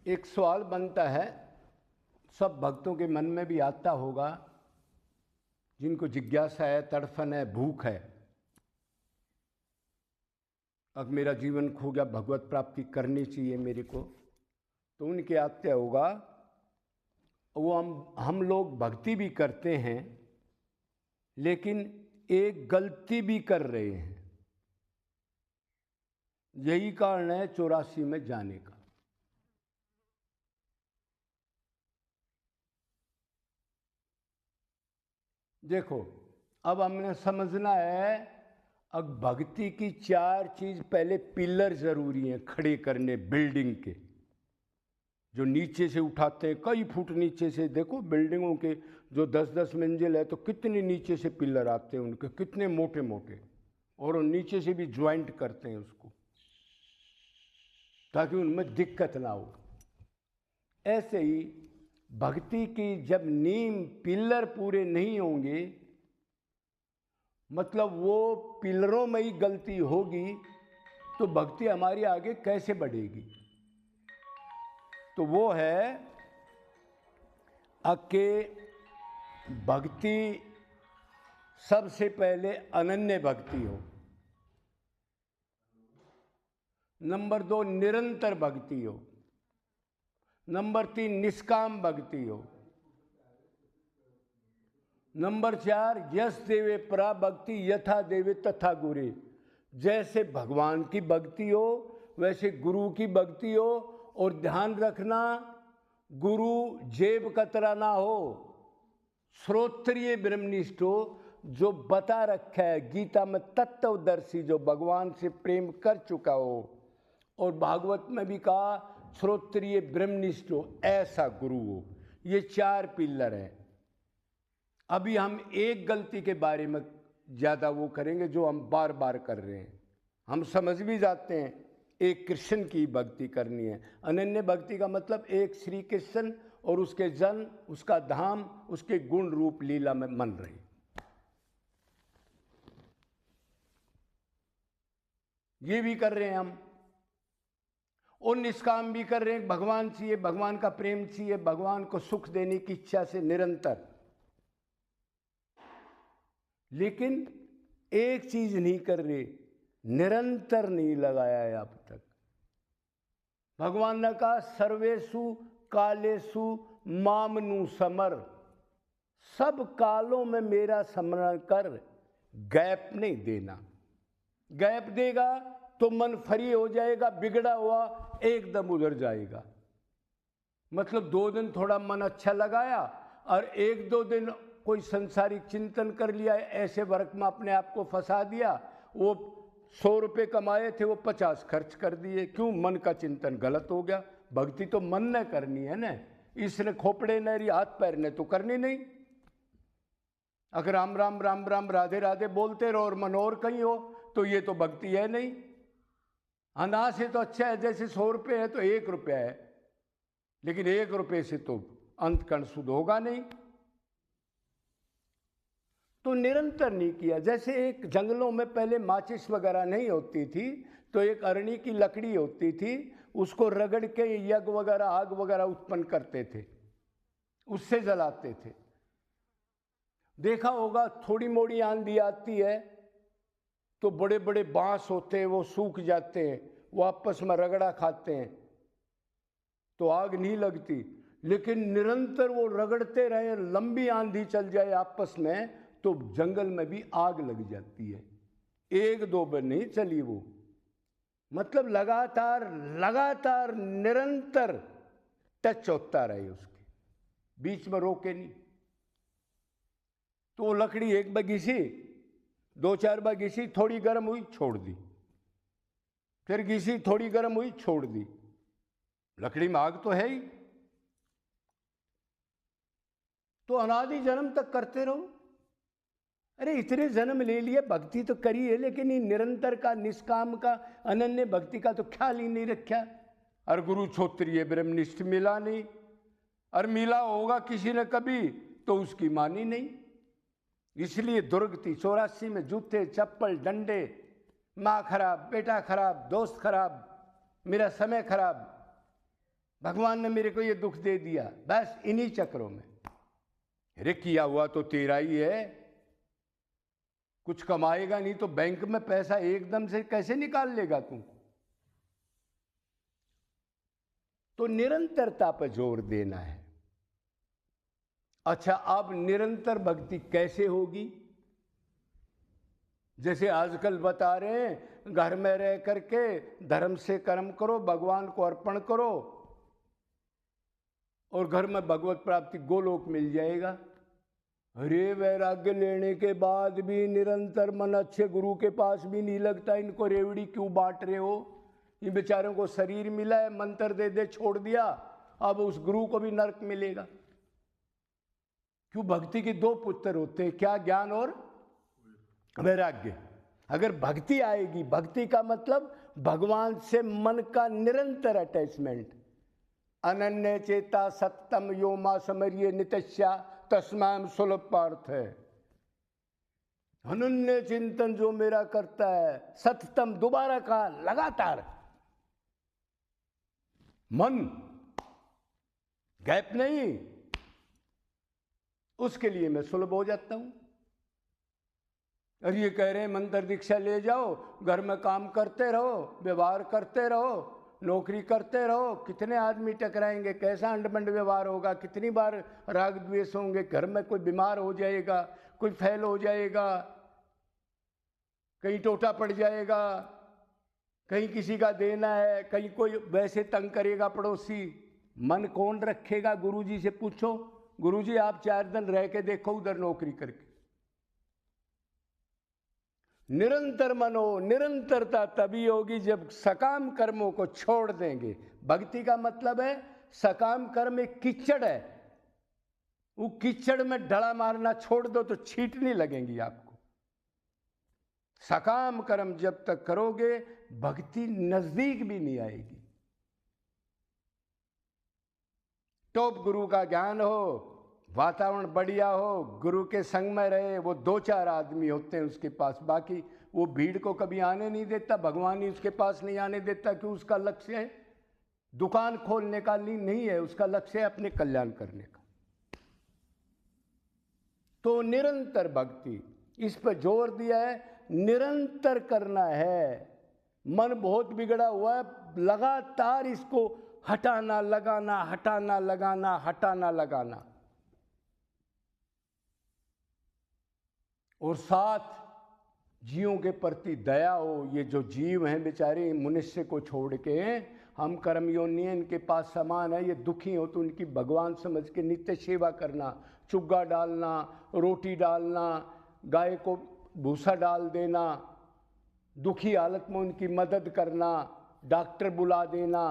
एक सवाल बनता है, सब भक्तों के मन में भी आता होगा, जिनको जिज्ञासा है, तड़फन है, भूख है, अब मेरा जीवन खो गया, भगवत प्राप्ति करनी चाहिए मेरे को, तो उनके आते होगा वो हम लोग भक्ति भी करते हैं लेकिन एक गलती भी कर रहे हैं। यही कारण है 84 में जाने का। देखो, अब हमने समझना है, अब भक्ति की 4 चीज पहले पिलर जरूरी हैं खड़े करने बिल्डिंग के, जो नीचे से उठाते हैं, कई फुट नीचे से। देखो बिल्डिंगों के जो 10-10 मंजिल है तो कितने नीचे से पिलर आते हैं उनके, कितने मोटे मोटे, और नीचे से भी ज्वाइंट करते हैं उसको ताकि उनमें दिक्कत ना हो। ऐसे ही भक्ति की जब नींव पिलर पूरे नहीं होंगे, मतलब वो पिलरों में ही गलती होगी, तो भक्ति हमारी आगे कैसे बढ़ेगी? तो वो है कि भक्ति सबसे पहले अनन्य भक्ति हो, नंबर 2 निरंतर भक्ति हो, नंबर 3 निष्काम भक्ति हो, नंबर 4 यस देवे परा भक्ति यथा देवे तथा गुरे। जैसे भगवान की भक्ति हो वैसे गुरु की भक्ति हो, और ध्यान रखना गुरु जेब कतरा ना हो, श्रोत्रिय ब्रह्मनिष्ठ हो, जो बता रखा है गीता में, तत्वदर्शी, जो भगवान से प्रेम कर चुका हो, और भागवत में भी कहा श्रोत्रिय ब्रह्मनिष्ठ हो, ऐसा गुरु हो। ये 4 पिलर हैं। अभी हम एक गलती के बारे में ज़्यादा वो करेंगे जो हम बार बार कर रहे हैं। हम समझ भी जाते हैं एक कृष्ण की भक्ति करनी है। अनन्य भक्ति का मतलब एक श्री कृष्ण और उसके जन, उसका धाम, उसके गुण रूप लीला में मन रही। ये भी कर रहे हैं हम, और निष्काम भी कर रहे हैं। भगवान चाहिए, भगवान का प्रेम चाहिए, भगवान को सुख देने की इच्छा से निरंतर। लेकिन एक चीज नहीं कर रहे, निरंतर नहीं लगाया है अब तक। भगवान ने कहा सर्वेषु कालेषु मामनु समर, सब कालों में मेरा स्मरण कर, गैप नहीं देना। गैप देगा तो मन फ्री हो जाएगा, बिगड़ा हुआ एकदम उधर जाएगा। मतलब 2 दिन थोड़ा मन अच्छा लगाया और 1-2 दिन कोई संसारिक चिंतन कर लिया, ऐसे वर्क में अपने आप को फंसा दिया। वो 100 रुपये कमाए थे वो 50 खर्च कर दिए। क्यों? मन का चिंतन गलत हो गया। भक्ति तो मन ने करनी है ना, इसने खोपड़े ने हाथ पैर ने तो करनी नहीं। अगर राम राम राम राम राधे राधे बोलते रहो और मन और कहीं हो तो ये तो भक्ति है नहीं। अनाज से तो अच्छा है, जैसे 100 रुपये है तो 1 रुपया है, लेकिन 1 रुपये से तो अंत कण शुद्ध होगा नहीं। तो निरंतर नहीं किया। जैसे एक जंगलों में पहले माचिस वगैरह नहीं होती थी, तो एक अरणी की लकड़ी होती थी, उसको रगड़ के यज्ञ वगैरह, आग वगैरह उत्पन्न करते थे, उससे जलाते थे। देखा होगा थोड़ी मोड़ी आंधी आती है तो बड़े बड़े बांस होते हैं वो सूख जाते हैं, वो आपस में रगड़ा खाते हैं तो आग नहीं लगती। लेकिन निरंतर वो रगड़ते रहे, लंबी आंधी चल जाए आपस में, तो जंगल में भी आग लग जाती है। 1-2 बार नहीं चली वो, मतलब लगातार लगातार निरंतर टच होता रहे, उसके बीच में रोके नहीं। तो वो लकड़ी एक बार घिसी, 2-4 बार घिसी, थोड़ी गर्म हुई छोड़ दी, फिर घिसी, थोड़ी गर्म हुई छोड़ दी। लकड़ी में आग तो है ही। तो अनादि जन्म तक करते रहो। अरे इतने जन्म ले लिए, भक्ति तो करी है, लेकिन ये निरंतर का, निष्काम का, अनन्य भक्ति का तो ख्याल ही नहीं रखा। और गुरु क्षोत्रिय ब्रह्मनिष्ठ मिला नहीं, और मिला होगा किसी ने कभी तो उसकी मानी नहीं। इसलिए दुर्गति 84 में जूते चप्पल डंडे, माँ खराब, बेटा खराब, दोस्त खराब, मेरा समय खराब। भगवान ने मेरे को ये दुख दे दिया, बस इन्हीं चक्रों में। अरे किया हुआ तो तेरा ही है, कुछ कमाएगा नहीं तो बैंक में पैसा एकदम से कैसे निकाल लेगा तू? तो निरंतरता पर जोर देना है। अच्छा, अब निरंतर भक्ति कैसे होगी? जैसे आजकल बता रहे हैं, घर में रह करके धर्म से कर्म करो, भगवान को अर्पण करो और घर में भगवत प्राप्ति गोलोक मिल जाएगा। अरे वैराग्य लेने के बाद भी निरंतर मन अच्छे गुरु के पास भी नहीं लगता, इनको रेवड़ी क्यों बांट रहे हो? इन बेचारों को शरीर मिला है, मंत्र दे दे छोड़ दिया, अब उस गुरु को भी नरक मिलेगा। क्यों? भक्ति के दो पुत्र होते हैं, क्या? ज्ञान और वैराग्य। अगर भक्ति आएगी, भक्ति का मतलब भगवान से मन का निरंतर अटैचमेंट। अनन्य चेता सत्तम यो मा समर्ये नित्यस्या तस्माम सुलभ पार्थ है। अनन्य चिंतन जो मेरा करता है, सततम, दोबारा कहा, लगातार, मन गैप नहीं, उसके लिए मैं सुलभ हो जाता हूं। और ये कह रहे हैं मंत्र दीक्षा ले जाओ, घर में काम करते रहो, व्यवहार करते रहो, नौकरी करते रहो। कितने आदमी टकराएंगे, कैसा अंडबंड व्यवहार होगा, कितनी बार राग द्वेष होंगे, घर में कोई बीमार हो जाएगा, कोई फैल हो जाएगा, कहीं टोटा पड़ जाएगा, कहीं किसी का देना है, कहीं कोई वैसे तंग करेगा पड़ोसी। मन कौन रखेगा? गुरुजी से पूछो, गुरुजी आप 4 दिन रह के देखो उधर नौकरी करके। निरंतर मन हो, निरंतरता तभी होगी जब सकाम कर्मों को छोड़ देंगे। भक्ति का मतलब है सकाम कर्म एक कीचड़ है, वो कीचड़ में डड़ा मारना छोड़ दो तो छींटने लगेंगी आपको। सकाम कर्म जब तक करोगे भक्ति नजदीक भी नहीं आएगी। टॉप गुरु का ज्ञान हो, वातावरण बढ़िया हो, गुरु के संग में रहे, वो 2-4 आदमी होते हैं उसके पास, बाकी वो भीड़ को कभी आने नहीं देता, भगवान ही उसके पास नहीं आने देता। कि उसका लक्ष्य है दुकान खोलने का नहीं है, उसका लक्ष्य है अपने कल्याण करने का। तो निरंतर भक्ति, इस पर जोर दिया है, निरंतर करना है। मन बहुत बिगड़ा हुआ है, लगातार इसको हटाना लगाना, हटाना लगाना, हटाना लगाना। और साथ जीवों के प्रति दया हो। ये जो जीव हैं बेचारे, मनुष्य को छोड़ के हम कर्मयोनि हैं, इनके पास सामान है, ये दुखी हो तो उनकी भगवान समझ के नित्य सेवा करना, चुग्गा डालना, रोटी डालना, गाय को भूसा डाल देना, दुखी हालत में उनकी मदद करना, डॉक्टर बुला देना,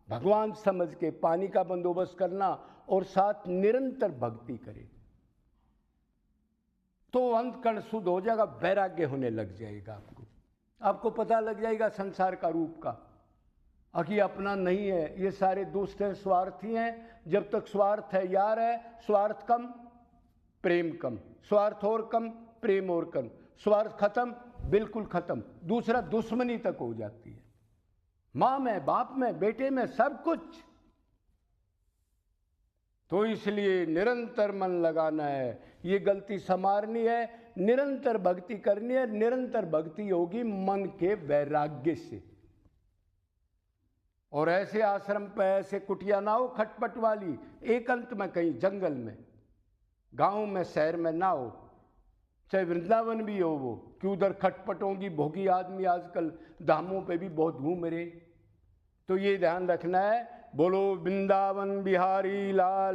भगवान समझ के पानी का बंदोबस्त करना और साथ निरंतर भक्ति करें तो अंतकण शुद्ध हो जाएगा, वैराग्य होने लग जाएगा। आपको पता लग जाएगा संसार का रूप का, कि अपना नहीं है, ये सारे दुष्ट हैं, स्वार्थी हैं। जब तक स्वार्थ है यार है, स्वार्थ कम प्रेम कम, स्वार्थ और कम प्रेम और कम, स्वार्थ खत्म बिल्कुल खत्म, दूसरा दुश्मनी तक हो जाती है, माँ में, बाप में, बेटे में, सब कुछ। तो इसलिए निरंतर मन लगाना है, ये गलती संवारनी है, निरंतर भक्ति करनी है। निरंतर भक्ति होगी मन के वैराग्य से। और ऐसे आश्रम पे ऐसे कुटिया ना हो खटपट वाली, एकांत में कहीं जंगल में, गांव में, शहर में ना हो, चाहे वृंदावन भी हो वो, कि उधर खटपट होगी, भोगी आदमी आजकल धामों पे भी बहुत घूम रहे। तो ये ध्यान रखना है। बोलो वृंदावन बिहारी लाल।